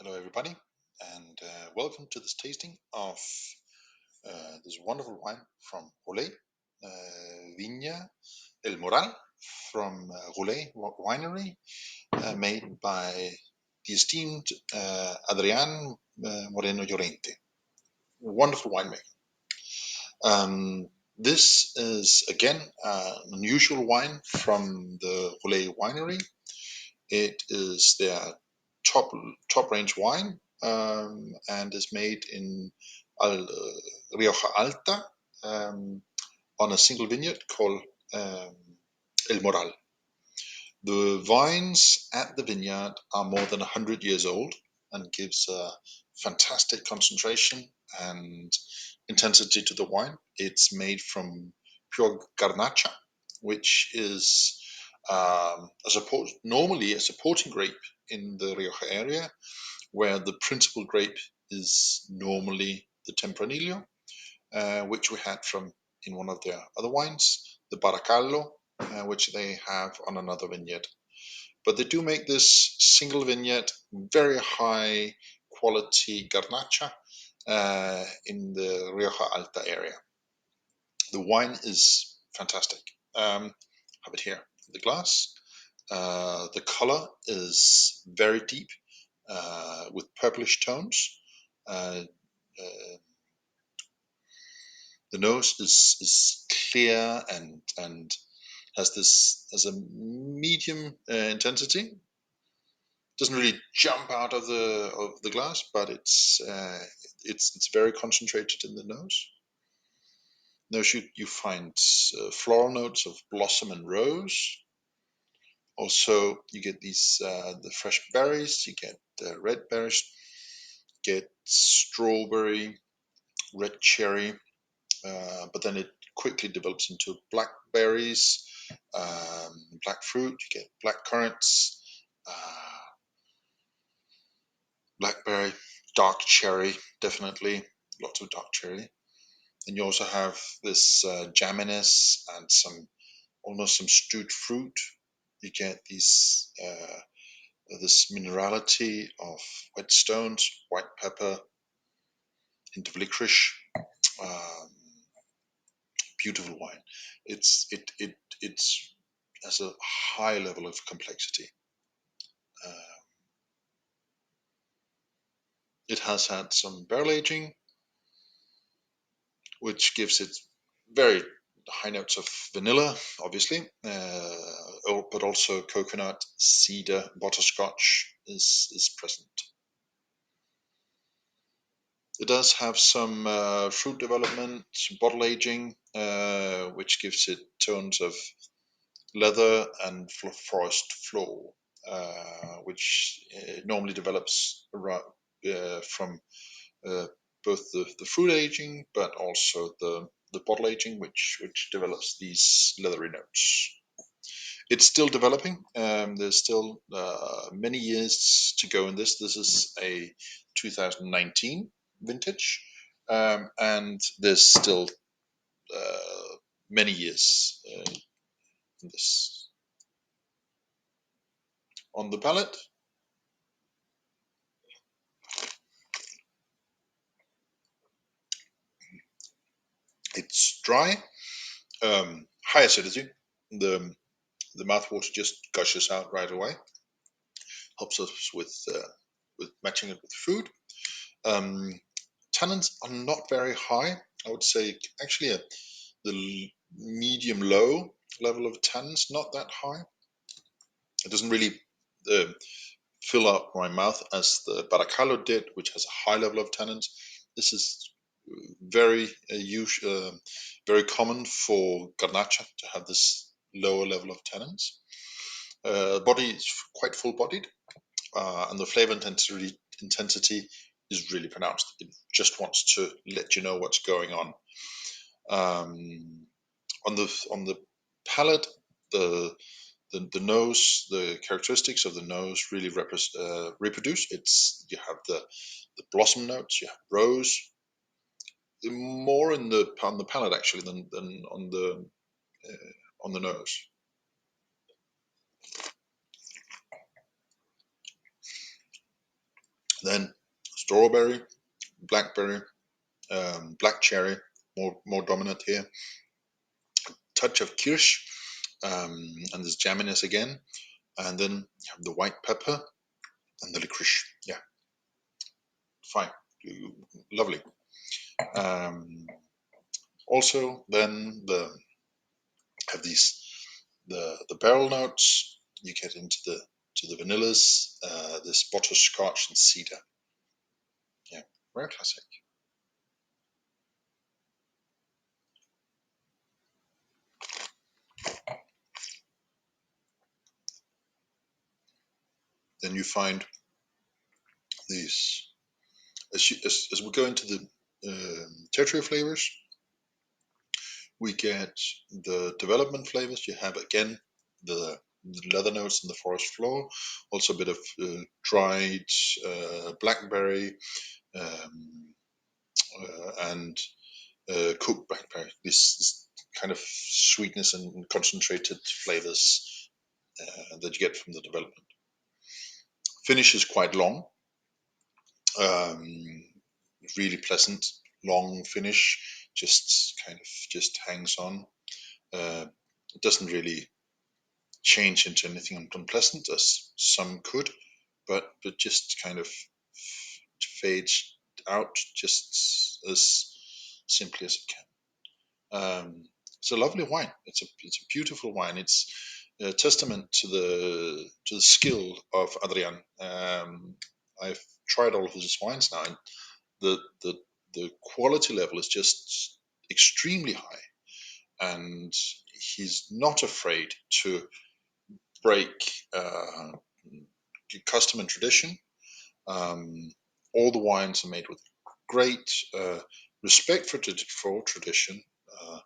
Hello, everybody, and welcome to this tasting of this wonderful wine from Rulei Viña el Moral from Rulei Winery, made by the esteemed Adrián Moreno Llorente. Wonderful winemaker. This is again an unusual wine from the Rulei Winery. It is their top range wine and is made in Rioja Alta on a single vineyard called um, El Moral. The vines at the vineyard are more than 100 years old and gives a fantastic concentration and intensity to the wine. It's made from pure Garnacha, which is normally a supporting grape in the Rioja area, where the principal grape is normally the Tempranillo, which we had from in one of their other wines, the Baracallo, which they have on another vineyard. But they do make this single vineyard, very high quality Garnacha in the Rioja Alta area. The wine is fantastic. Have it here in the glass. The color is very deep with purplish tones. Uh, uh, the nose is clear and has a medium intensity. Doesn't really jump out of the glass, but it's very concentrated in the nose. Nose you find floral notes of blossom and rose. Also, you get these the fresh berries. You get red berries. Get strawberry, red cherry, but then it quickly develops into blackberries, black fruit. You get black currants, blackberry, dark cherry, definitely lots of dark cherry. And you also have this jamminess and almost some stewed fruit. You get this minerality of whetstones, white pepper, hint of licorice. Um, Beautiful wine. It's has a high level of complexity. Uh, it has had some barrel aging, which gives it very high notes of vanilla, obviously, but also coconut, cedar, butterscotch is present. It does have some fruit development, some bottle aging, which gives it tones of leather and forest floor, which normally develops from uh, both the fruit aging, but also the bottle aging, which develops these leathery notes. It's still developing. There's still many years to go in this. This is a 2019 vintage, and there's still many years in this. On the palate, it's dry, high acidity. The the mouthwater just gushes out right away. Helps us with matching it with food. Um, Tannins are not very high. I would say actually the medium low level of tannins, not that high. It doesn't really uh, fill up my mouth as the Baracallo did, which has a high level of tannins. This is very very common for Garnacha to have this lower level of tannins. Body is quite full bodied, and the flavor intensity is really pronounced. It just wants to let you know what's going on. Um, on the palate, the the nose, the characteristics of the nose really reproduce. You have the blossom notes, you have rose, more in the on the palate actually than on the nose. Then strawberry, blackberry, black cherry, more dominant here. Touch of kirsch, and this jamminess again, and then you have the white pepper and the licorice. Yeah, fine, lovely. Um, Also, then have these the barrel notes. You get into the vanillas, this butterscotch and cedar. Yeah, very classic. Then you find these as we go into the tertiary flavors, we get the development flavors. You have again the leather notes and the forest floor, also a bit of dried blackberry um, and cooked blackberry. This kind of sweetness and concentrated flavors that you get from the development. Finish is quite long, um, really pleasant, long finish. Just kind of just hangs on. It doesn't really change into anything unpleasant as some could, but just kind of fades out just as simply as it can. It's a lovely wine. It's a beautiful wine. It's a testament to the skill of Adrian. I've tried all of his wines now, and the the the quality level is just extremely high, and he's not afraid to break custom and tradition. Um, all the wines are made with great respect for tradition. Uh,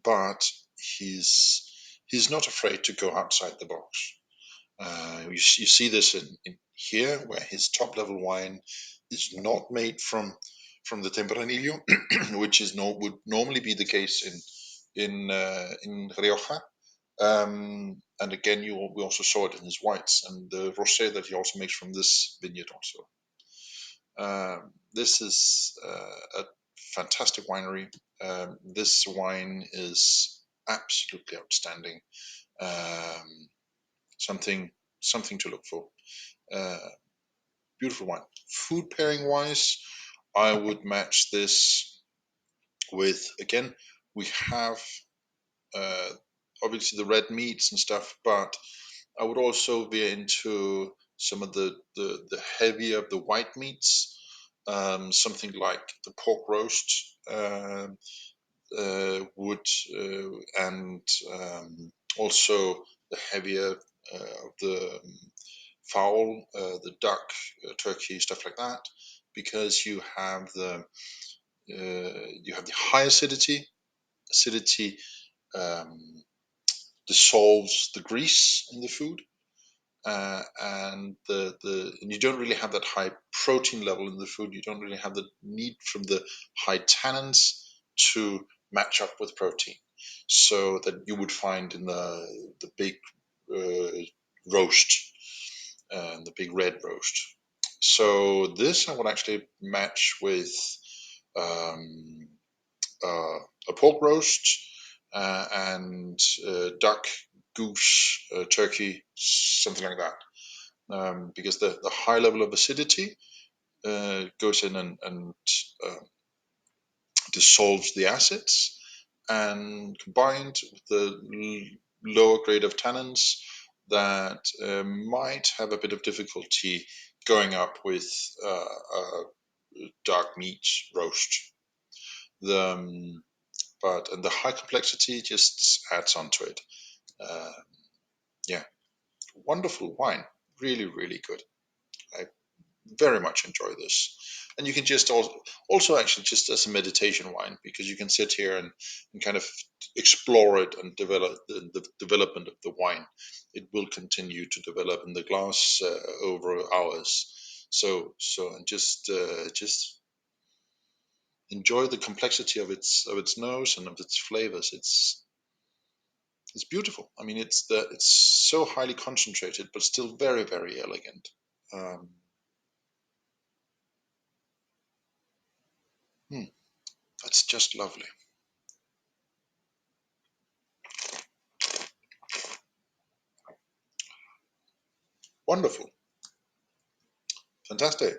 but he's not afraid to go outside the box. You see this in here, where his top level wine is not made from the Tempranillo, which is would normally be the case in Rioja. And again, we also saw it in his whites and the rosé that he also makes from this vineyard also. This is a fantastic winery. This wine is absolutely outstanding. Um, something something to look for. Uh, Beautiful wine. Food pairing wise, I would match this with again. We have uh, obviously the red meats and stuff, but I would also veer into some of the heavier of the white meats, something like the pork roast would, and also the heavier of the fowl, the duck, turkey, stuff like that, because you have the high acidity. Acidity um, dissolves the grease in the food, and and you don't really have that high protein level in the food. You don't really have the need from the high tannins to match up with protein, so that you would find in the big uh, roast, the big red roast. So this I would actually match with um, uh, a pork roast and duck, goose, turkey, something like that, because the high level of acidity goes in and uh, dissolves the acids, and combined with the lower grade of tannins that might have a bit of difficulty going up with a dark meat roast. The but and the high complexity just adds on to it. Uh, yeah, wonderful wine, really, really good. I very much enjoy this. And you can just also actually just as a meditation wine, because you can sit here and kind of explore it and develop the development of the wine. It will continue to develop in the glass over hours. And just enjoy the complexity of its nose and of its flavors. It's beautiful. I mean, it's so highly concentrated, but still very, very elegant. Um, It's just lovely. Wonderful. Fantastic.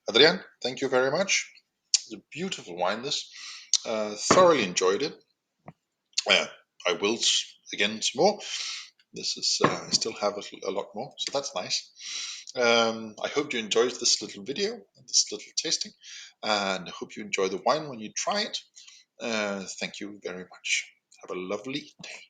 Adrián, thank you very much. It's a beautiful wine, this. Thoroughly enjoyed it. I will again some more. This is I still have a lot more, so that's nice. I hope you enjoyed this little video, this little tasting, and I hope you enjoy the wine when you try it. Thank you very much. Have a lovely day.